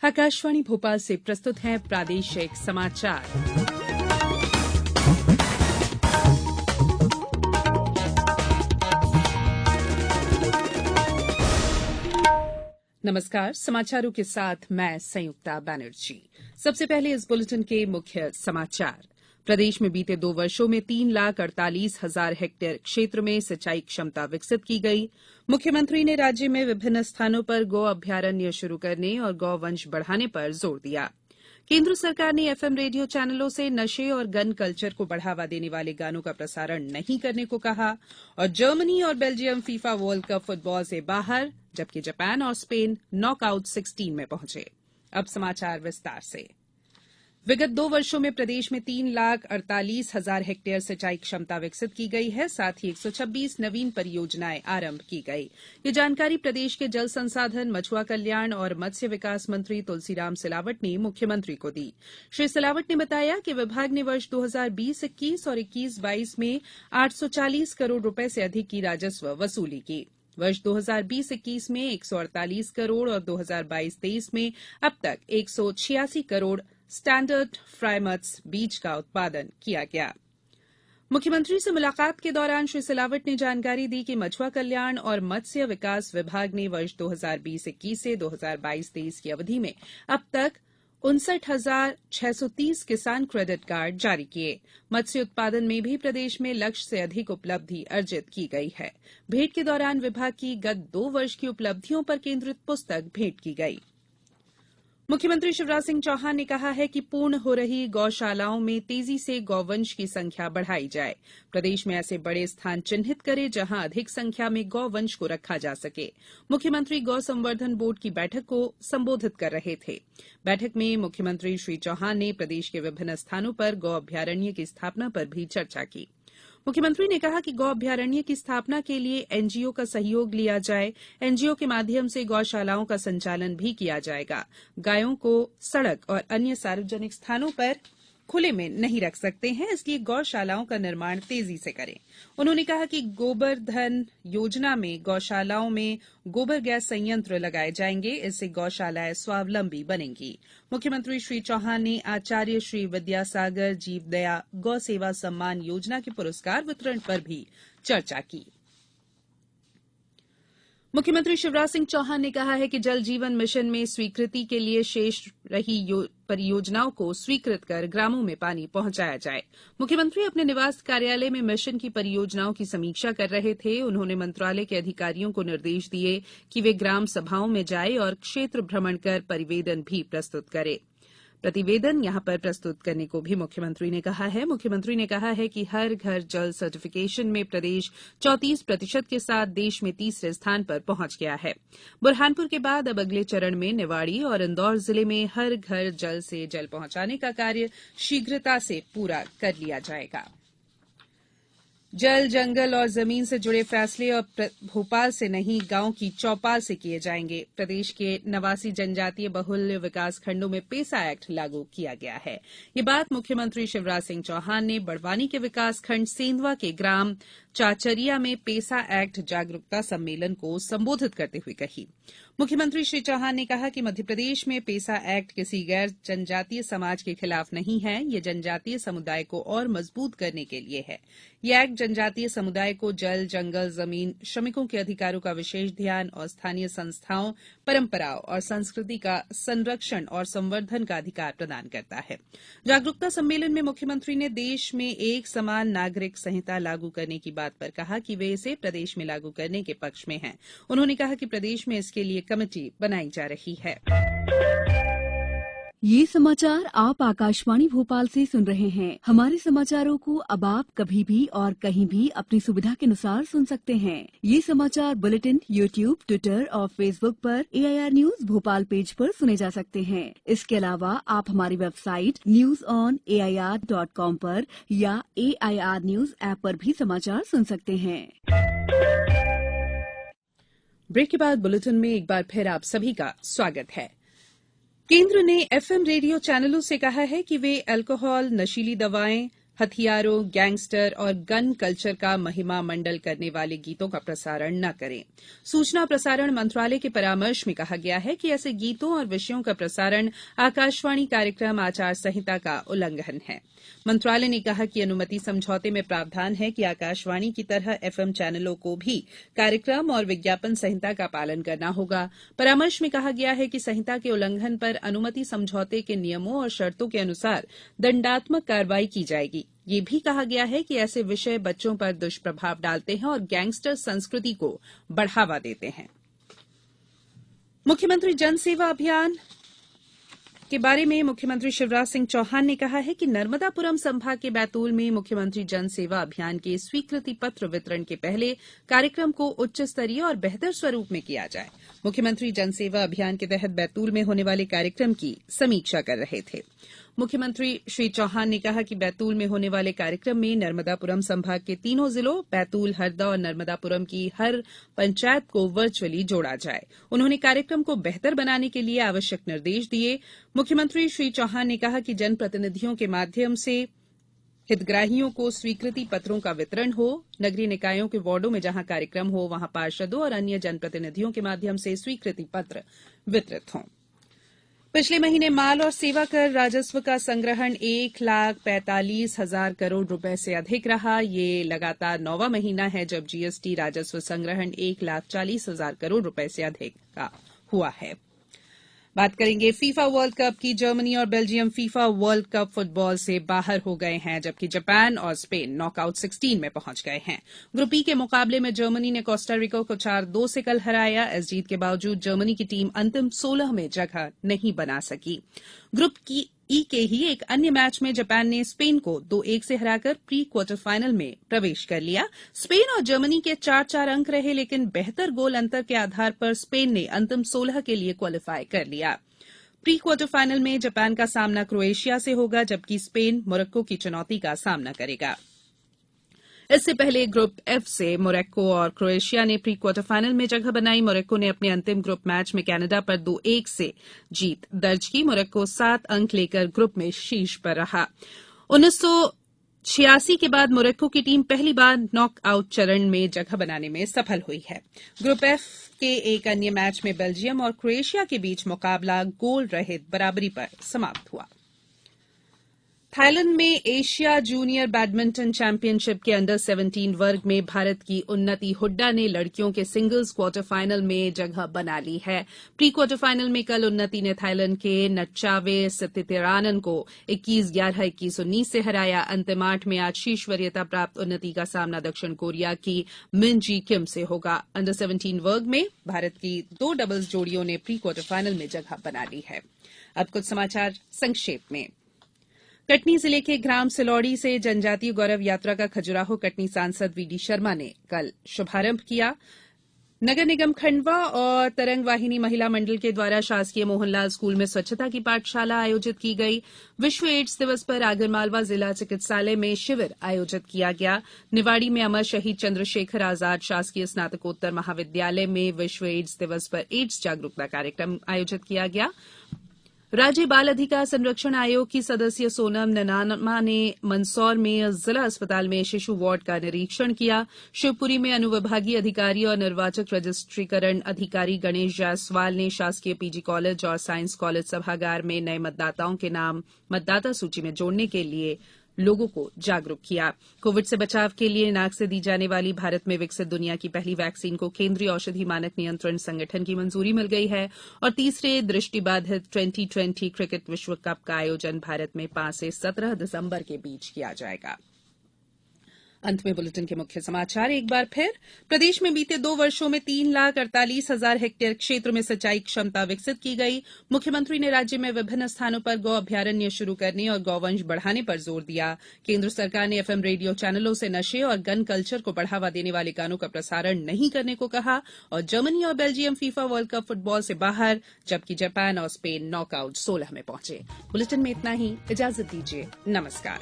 आकाशवाणी भोपाल से प्रस्तुत हैं प्रादेशिक समाचार। नमस्कार, समाचारों के साथ मैं संयुक्ता बनर्जी। सबसे पहले इस बुलेटिन के मुख्य समाचार। प्रदेश में बीते 2 वर्षों में 3,48,000 हेक्टेयर क्षेत्र में सिंचाई क्षमता विकसित की गई। मुख्यमंत्री ने राज्य में विभिन्न स्थानों पर गौ अभयारण्य शुरू करने और गौ वंश बढ़ाने पर जोर दिया। केंद्र सरकार ने एफएम रेडियो चैनलों से नशे और गन कल्चर को बढ़ावा देने वाले गानों का प्रसारण नहीं करने को कहा। और जर्मनी और Belgium FIFA world cup football से बाहर, जबकि जापान और स्पेन नॉकआउट 16 में पहुंचे। अब समाचार विस्तार से। विगत 2 वर्षों में प्रदेश में 3,48,000 हेक्टेयर सिंचाई क्षमता विकसित की गई है। साथ ही 126 नवीन परियोजनाएं आरंभ की गई। ये जानकारी प्रदेश के जल संसाधन, मछुआ कल्याण और मत्स्य विकास मंत्री तुलसीराम सिलावट ने मुख्यमंत्री को दी। श्री सिलावट ने बताया कि विभाग ने वर्ष 2020-21 और 21-22 में 840 करोड़ रुपए से अधिक की राजस्व वसूली की। वर्ष 2020-21 में 148 करोड़ और 2022-23 में अब तक 186 करोड़ स्टैंडर्ड फ्राइमट्स बीज का उत्पादन किया गया। मुख्यमंत्री से मुलाकात के दौरान श्री सिलावट ने जानकारी दी कि मछुआ कल्याण और मत्स्य विकास विभाग ने वर्ष 2020-21 से 2022-23 की अवधि में अब तक 59,630 किसान क्रेडिट कार्ड जारी किए। मत्स्य उत्पादन में भी प्रदेश में लक्ष्य से अधिक उपलब्धि अर्जित की गई है। भेंट के दौरान विभाग की गत 2 वर्ष की उपलब्धियों पर केंद्रित पुस्तक भेंट की गई। मुख्यमंत्री शिवराज सिंह चौहान ने कहा है कि पूर्ण हो रही गौशालाओं में तेजी से गौवंश की संख्या बढ़ाई जाए। प्रदेश में ऐसे बड़े स्थान चिन्हित करें जहां अधिक संख्या में गौवंश को रखा जा सके। मुख्यमंत्री गौ संवर्धन बोर्ड की बैठक को संबोधित कर रहे थे। बैठक में मुख्यमंत्री श्री चौहान ने प्रदेश के विभिन्न स्थानों पर गौ अभयारण्य की स्थापना पर भी चर्चा की। मुख्यमंत्री ने कहा कि गौ अभयारण्य की स्थापना के लिए एनजीओ का सहयोग लिया जाए। एनजीओ के माध्यम से गौशालाओं का संचालन भी किया जाएगा। गायों को सड़क और अन्य सार्वजनिक स्थानों पर खुले में नहीं रख सकते हैं, इसलिए गौशालाओं का निर्माण तेजी से करें। उन्होंने कहा कि गोबर धन योजना में गौशालाओं में गोबर गैस संयंत्र लगाए जाएंगे। इससे गौशालाएं स्वावलंबी बनेंगी। मुख्यमंत्री श्री चौहान ने आचार्य श्री विद्यासागर जीवदया गौ सेवा सम्मान योजना के पुरस्कार वितरण पर भी चर्चा की। मुख्यमंत्री शिवराज सिंह चौहान ने कहा है कि जल जीवन मिशन में स्वीकृति के लिए शेष रही परियोजनाओं को स्वीकृत कर ग्रामों में पानी पहुंचाया जाए। मुख्यमंत्री अपने निवास कार्यालय में मिशन की परियोजनाओं की समीक्षा कर रहे थे। उन्होंने मंत्रालय के अधिकारियों को निर्देश दिए कि वे ग्राम सभाओं में जाएं और क्षेत्र भ्रमण कर प्रतिवेदन भी प्रस्तुत करें। प्रतिवेदन यहां पर प्रस्तुत करने को भी मुख्यमंत्री ने कहा है। मुख्यमंत्री ने कहा है कि हर घर जल सर्टिफिकेशन में प्रदेश 34% के साथ देश में तीसरे स्थान पर पहुंच गया है। बुरहानपुर के बाद अब अगले चरण में निवाड़ी और इंदौर जिले में हर घर जल से जल पहुंचाने का कार्य शीघ्रता से पूरा कर लिया जाएगा। जल, जंगल और जमीन से जुड़े फैसले अब भोपाल से नहीं, गांव की चौपाल से किए जाएंगे। प्रदेश के 89 जनजातीय बहुल्य विकास खंडों में पेसा एक्ट लागू किया गया है। ये बात मुख्यमंत्री शिवराज सिंह चौहान ने बड़वानी के विकास खंड सेंधवा के ग्राम चाचरिया में पेसा एक्ट जागरूकता सम्मेलन को संबोधित करते हुए कही। मुख्यमंत्री श्री चौहान ने कहा कि मध्यप्रदेश में पेसा एक्ट किसी गैर जनजातीय समाज के खिलाफ नहीं है। ये जनजातीय समुदाय को और मजबूत करने के लिए है। ये एक्ट जनजातीय समुदाय को जल, जंगल, जमीन, श्रमिकों के अधिकारों का विशेष ध्यान और स्थानीय संस्थाओं, परंपराओं और संस्कृति का संरक्षण और संवर्धन का अधिकार प्रदान करता है। जागरूकता सम्मेलन में मुख्यमंत्री ने देश में एक समान नागरिक संहिता लागू करने की बात पर कहा कि वे इसे प्रदेश में लागू करने के पक्ष में हैं। उन्होंने कहा कि प्रदेश में इसके लिए कमेटी बनाई जा रही है। ये समाचार आप आकाशवाणी भोपाल से सुन रहे हैं। हमारे समाचारों को अब आप कभी भी और कहीं भी अपनी सुविधा के अनुसार सुन सकते हैं। ये समाचार बुलेटिन यूट्यूब, ट्विटर और फेसबुक पर AIR न्यूज भोपाल पेज पर सुने जा सकते हैं। इसके अलावा आप हमारी वेबसाइट newsonair.com पर या AIR न्यूज ऐप पर भी समाचार सुन सकते हैं। ब्रेक के बाद बुलेटिन में एक बार फिर आप सभी का स्वागत है। केंद्र ने एफएम रेडियो चैनलों से कहा है कि वे अल्कोहल, नशीली दवाएं, हथियारों, गैंगस्टर और गन कल्चर का महिमा मंडल करने वाले गीतों का प्रसारण न करें। सूचना और प्रसारण मंत्रालय के परामर्श में कहा गया है कि ऐसे गीतों और विषयों का प्रसारण आकाशवाणी कार्यक्रम आचार संहिता का उल्लंघन है। मंत्रालय ने कहा कि अनुमति समझौते में प्रावधान है कि आकाशवाणी की तरह एफएम चैनलों को भी कार्यक्रम और विज्ञापन संहिता का पालन करना होगा। परामर्श में कहा गया है कि संहिता के उल्लंघन पर अनुमति समझौते के नियमों और शर्तों के अनुसार दंडात्मक कार्रवाई की जाएगी। ये भी कहा गया है कि ऐसे विषय बच्चों पर दुष्प्रभाव डालते हैं और गैंगस्टर संस्कृति को बढ़ावा देते हैं। मुख्यमंत्री जन सेवा अभियान के बारे में मुख्यमंत्री शिवराज सिंह चौहान ने कहा है कि नर्मदापुरम संभाग के बैतूल में मुख्यमंत्री जन सेवा अभियान के स्वीकृति पत्र वितरण के पहले कार्यक्रम को उच्च स्तरीय और बेहतर स्वरूप में किया जाए। मुख्यमंत्री जन सेवा अभियान के तहत बैतूल में होने वाले कार्यक्रम की समीक्षा कर रहे थे। मुख्यमंत्री श्री चौहान ने कहा कि बैतूल में होने वाले कार्यक्रम में नर्मदापुरम संभाग के तीनों जिलों बैतूल, हरदा और नर्मदापुरम की हर पंचायत को वर्चुअली जोड़ा जाए। उन्होंने कार्यक्रम को बेहतर बनाने के लिए आवश्यक निर्देश दिए। मुख्यमंत्री श्री चौहान ने कहा कि जनप्रतिनिधियों के माध्यम से हितग्राहियों को स्वीकृति पत्रों का वितरण हो। नगरीय निकायों के वार्डों में जहां कार्यक्रम हो वहां पार्षदों और अन्य जनप्रतिनिधियों के माध्यम से स्वीकृति पत्र वितरित हों। पिछले महीने माल और सेवा कर राजस्व का संग्रहण 1,45,000 करोड़ रुपए से अधिक रहा। ये लगातार 9वां महीना है जब जीएसटी राजस्व संग्रहण 1,40,000 करोड़ रुपए से अधिक का हुआ है। बात करेंगे फीफा वर्ल्ड कप की। जर्मनी और Belgium FIFA world cup football से बाहर हो गए हैं, जबकि जापान और स्पेन नॉकआउट 16 में पहुंच गए हैं। ग्रुप ई के मुकाबले में जर्मनी ने कोस्टारिका को 4-2 से कल हराया। इस जीत के बावजूद जर्मनी की टीम अंतिम 16 में जगह नहीं बना सकी। ग्रुप ई के ही एक अन्य मैच में जापान ने स्पेन को 2-1 से हराकर प्री क्वार्टर फाइनल में प्रवेश कर लिया। स्पेन और जर्मनी के 4-4 अंक रहे, लेकिन बेहतर गोल अंतर के आधार पर स्पेन ने अंतिम 16 के लिए क्वालिफाई कर लिया। प्री क्वार्टर फाइनल में जापान का सामना क्रोएशिया से होगा, जबकि स्पेन मोरक्को की चुनौती का सामना करेगा। इससे पहले ग्रुप एफ से मोरक्को और क्रोएशिया ने प्री क्वार्टर फाइनल में जगह बनाई। मोरक्को ने अपने अंतिम ग्रुप मैच में कनाडा पर 2-1 से जीत दर्ज की। मोरक्को 7 अंक लेकर ग्रुप में शीर्ष पर रहा। 1986 के बाद मोरक्को की टीम पहली बार नॉकआउट चरण में जगह बनाने में सफल हुई है। ग्रुप एफ के एक अन्य मैच में बेल्जियम और क्रोएशिया के बीच मुकाबला गोल रहित बराबरी पर समाप्त हुआ। थाईलैंड में एशिया जूनियर बैडमिंटन चैंपियनशिप के अंडर 17 वर्ग में भारत की उन्नति हुड्डा ने लड़कियों के सिंगल्स क्वार्टर फाइनल में जगह बना ली है। प्री क्वार्टर फाइनल में कल उन्नति ने थाईलैंड के नचावे सिथितिरानन को 21-11, 21-19 से हराया। अंतिम 8 में आज शीर्ष वरीयता प्राप्त उन्नति का सामना दक्षिण कोरिया की मिन जी किम से होगा। अंडर 17 वर्ग में भारत की 2 डबल्स जोड़ियों ने प्री क्वार्टर फाइनल में जगह बना ली है। अब कुछ समाचार संक्षेप में। कटनी जिले के ग्राम सिलौड़ी से जनजातीय गौरव यात्रा का खजुराहो कटनी सांसद वीडी शर्मा ने कल शुभारंभ किया। नगर निगम खंडवा और तरंग वाहिनी महिला मंडल के द्वारा शासकीय मोहनलाल स्कूल में स्वच्छता की पाठशाला आयोजित की गई। विश्व एड्स दिवस पर आगरमालवा जिला चिकित्सालय में शिविर आयोजित किया गया। निवाड़ी में अमर शहीद चंद्रशेखर आजाद शासकीय स्नातकोत्तर महाविद्यालय में विश्व एड्स दिवस पर एड्स जागरूकता कार्यक्रम आयोजित किया गया। राज्य बाल अधिकार संरक्षण आयोग की सदस्य सोनम ननामा ने मंदसौर में जिला अस्पताल में शिशु वार्ड का निरीक्षण किया। शिवपुरी में अनुविभागीय अधिकारी और निर्वाचक रजिस्ट्रीकरण अधिकारी गणेश जायसवाल ने शासकीय पीजी कॉलेज और साइंस कॉलेज सभागार में नए मतदाताओं के नाम मतदाता सूची में जोड़ने के लिए लोगों को जागरूक किया। कोविड से बचाव के लिए नाक से दी जाने वाली भारत में विकसित दुनिया की पहली वैक्सीन को केंद्रीय औषधि मानक नियंत्रण संगठन की मंजूरी मिल गई है। और तीसरे दृष्टिबाधित 2020 क्रिकेट विश्व कप का आयोजन भारत में 5 से 17 दिसंबर के बीच किया जाएगा। अंत में बुलेटिन के मुख्य समाचार एक बार फिर। प्रदेश में बीते 2 वर्षों में 3,48,000 हेक्टेयर क्षेत्र में सिंचाई क्षमता विकसित की गई। मुख्यमंत्री ने राज्य में विभिन्न स्थानों पर गौ अभ्यारण्य शुरू करने और गौवंश बढ़ाने पर जोर दिया। केंद्र सरकार ने एफएम रेडियो चैनलों से नशे और गन कल्चर को बढ़ावा देने वाले गानों का प्रसारण नहीं करने को कहा। और जर्मनी और Belgium FIFA world cup football से बाहर, जबकि जापान और स्पेन नॉकआउट 16 में पहुंचे। बुलेटिन में इतना ही। इजाजत दीजिए। नमस्कार।